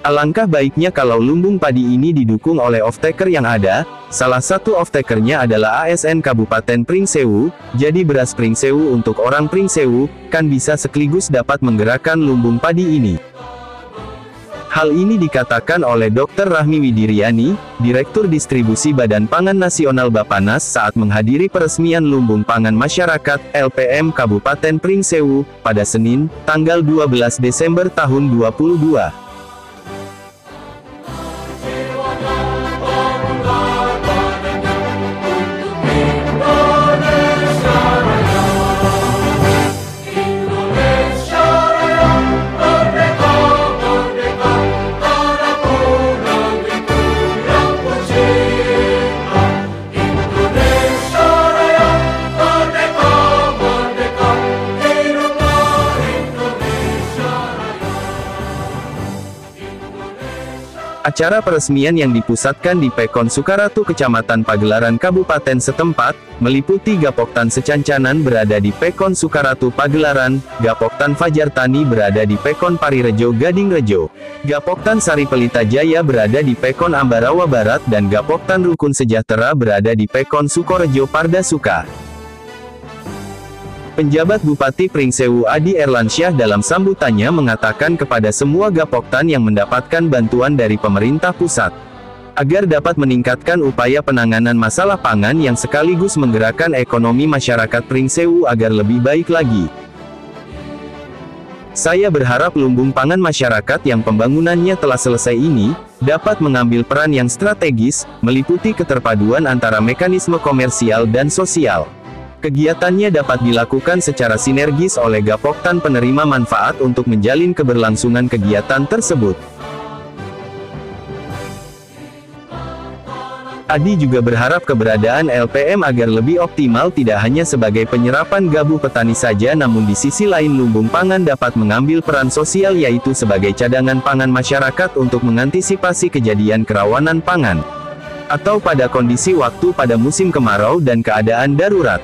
Alangkah baiknya kalau lumbung padi ini didukung oleh off-taker yang ada. Salah satu off-takernya adalah ASN Kabupaten Pringsewu, jadi beras Pringsewu untuk orang Pringsewu, kan bisa sekaligus dapat menggerakkan lumbung padi ini. Hal ini dikatakan oleh Dr. Rahmi Widiriani, Direktur Distribusi Badan Pangan Nasional Bappenas saat menghadiri peresmian Lumbung Pangan Masyarakat, LPM Kabupaten Pringsewu, pada Senin, tanggal 12 Desember tahun 2022. Acara peresmian yang dipusatkan di Pekon Sukaratu Kecamatan Pagelaran Kabupaten setempat, meliputi Gapoktan Secancanan berada di Pekon Sukaratu Pagelaran, Gapoktan Fajar Tani berada di Pekon Parirejo Gadingrejo, Gapoktan Sari Pelita Jaya berada di Pekon Ambarawa Barat dan Gapoktan Rukun Sejahtera berada di Pekon Sukorejo Pardasuka. Penjabat Bupati Pringsewu Adi Erlansyah dalam sambutannya mengatakan kepada semua Gapoktan yang mendapatkan bantuan dari pemerintah pusat, agar dapat meningkatkan upaya penanganan masalah pangan yang sekaligus menggerakkan ekonomi masyarakat Pringsewu agar lebih baik lagi. Saya berharap lumbung pangan masyarakat yang pembangunannya telah selesai ini, dapat mengambil peran yang strategis, meliputi keterpaduan antara mekanisme komersial dan sosial. Kegiatannya dapat dilakukan secara sinergis oleh Gapoktan penerima manfaat untuk menjalin keberlangsungan kegiatan tersebut. Adi juga berharap keberadaan LPM agar lebih optimal tidak hanya sebagai penyerapan gabu petani saja namun di sisi lain lumbung pangan dapat mengambil peran sosial yaitu sebagai cadangan pangan masyarakat untuk mengantisipasi kejadian kerawanan pangan, atau pada kondisi waktu pada musim kemarau dan keadaan darurat.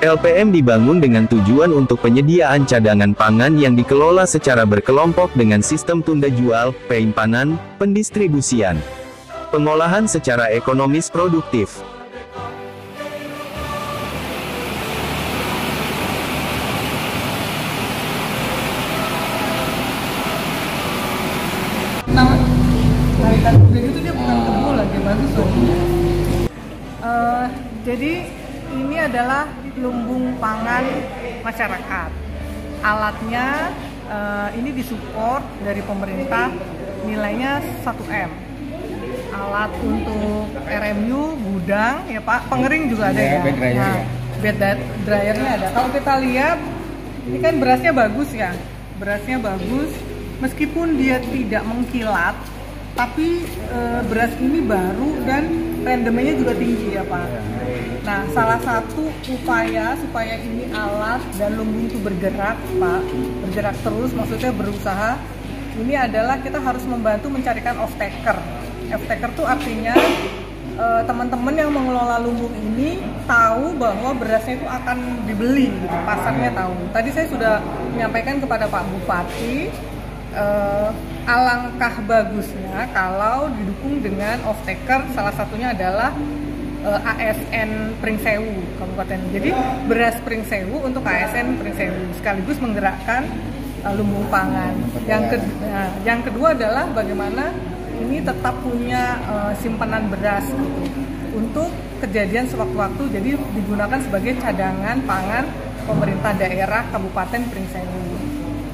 LPM dibangun dengan tujuan untuk penyediaan cadangan pangan yang dikelola secara berkelompok dengan sistem tunda jual, penyimpanan, pendistribusian, pengolahan secara ekonomis produktif. Jadi ini adalah lumbung pangan masyarakat. Alatnya ini disupport dari pemerintah, nilainya 1M. Alat untuk RMU, gudang, ya Pak, pengering juga ada ya. Bed dryernya ada. Kalau kita lihat, ini kan berasnya bagus ya. Berasnya bagus, meskipun dia tidak mengkilat, tapi beras ini baru dan rendemennya juga tinggi ya Pak. Nah, salah satu upaya supaya ini alat dan lumbung itu bergerak Pak, bergerak terus, maksudnya berusaha, ini adalah kita harus membantu mencarikan off-taker. Off-taker itu artinya teman-teman yang mengelola lumbung ini tahu bahwa berasnya itu akan dibeli, gitu. Pasarnya tahu. Tadi saya sudah menyampaikan kepada Pak Bupati, alangkah bagusnya kalau didukung dengan off-taker, salah satunya adalah ASN Pringsewu Kabupaten. Jadi beras Pringsewu untuk ASN Pringsewu sekaligus menggerakkan lumbung pangan. Yang kedua adalah bagaimana ini tetap punya simpanan beras gitu, untuk kejadian sewaktu-waktu, jadi digunakan sebagai cadangan pangan pemerintah daerah Kabupaten Pringsewu.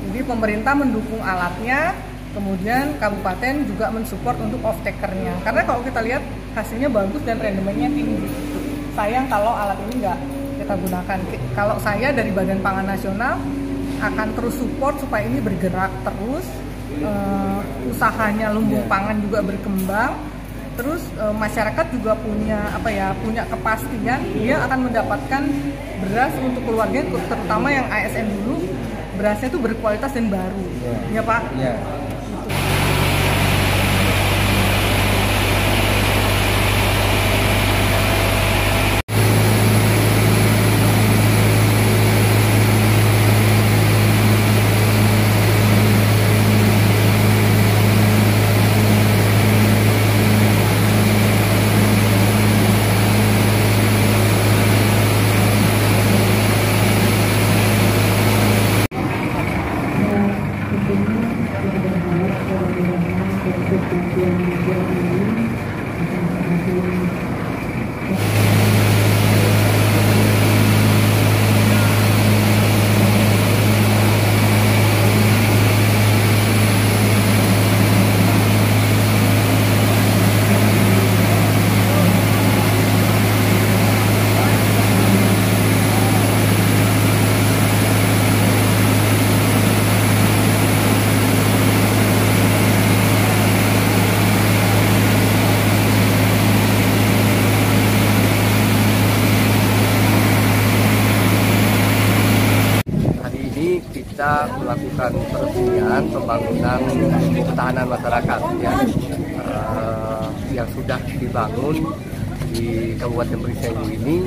Jadi pemerintah mendukung alatnya, kemudian kabupaten juga mensupport untuk off-takernya. Karena kalau kita lihat hasilnya bagus dan rendemennya tinggi. Sayang kalau alat ini nggak kita gunakan. Kalau saya dari Badan Pangan Nasional akan terus support supaya ini bergerak terus, usahanya lumbung pangan juga berkembang. Terus masyarakat juga punya kepastian dia akan mendapatkan beras untuk keluarga, terutama yang ASN dulu, berasnya itu berkualitas dan baru. Ya Pak? Ya. kita melakukan peresmian pembangunan ketahanan masyarakat ya, yang sudah dibangun di Kabupaten Pringsewu ini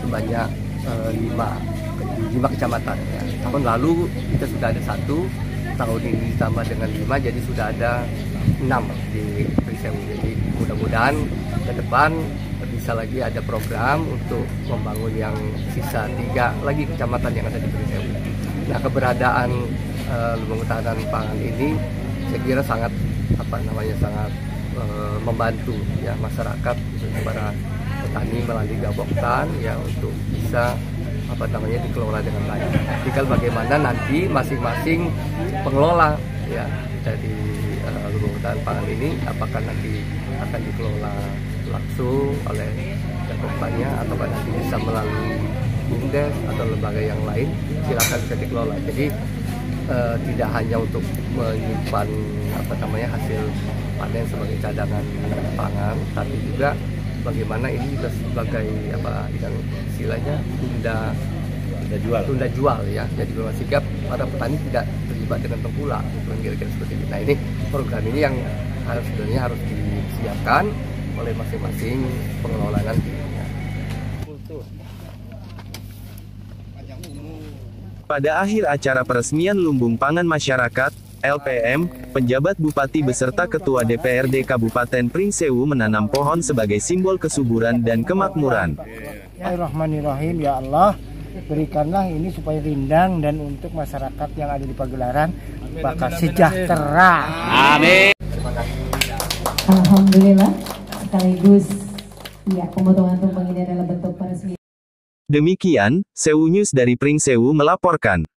sebanyak 5 kecamatan ya. Tahun lalu kita sudah ada 1, tahun ini ditambah dengan 5, jadi sudah ada 6 di Pringsewu. Jadi mudah-mudahan ke depan bisa lagi ada program untuk membangun yang sisa 3 lagi kecamatan yang ada di Pringsewu. Nah, keberadaan lumbung ketahanan pangan ini saya kira sangat sangat membantu ya masyarakat, khususnya para petani melalui Gaboktan ya, untuk bisa dikelola dengan baik. Tinggal bagaimana nanti masing-masing pengelola ya dari lumbung ketahanan pangan ini, apakah nanti akan dikelola langsung oleh Gaboktannya atau nanti bisa melalui BUMDes atau lembaga yang lain, silakan bisa dikelola. Jadi tidak hanya untuk menyimpan hasil panen sebagai cadangan pangan, tapi juga bagaimana ini juga sebagai yang istilahnya tunda jual ya. Jadi sehingga para petani tidak terlibat dengan tengkulak, kira-kira seperti itu. Nah, ini program ini yang sebenarnya harus disiapkan oleh masing-masing pengelola nanti. Pada akhir acara peresmian Lumbung Pangan Masyarakat, LPM, penjabat Bupati beserta Ketua DPRD Kabupaten Pringsewu menanam pohon sebagai simbol kesuburan dan kemakmuran. Bismillahirrahmanirrahim, ya Allah, berikanlah ini supaya rindang dan untuk masyarakat yang ada di Pagelaran bakal sejahtera. Amin. Alhamdulillah, sekaligus ya pemotongan tumpeng ini adalah bentuk peresmian. Demikian, Sewu News dari Pringsewu melaporkan.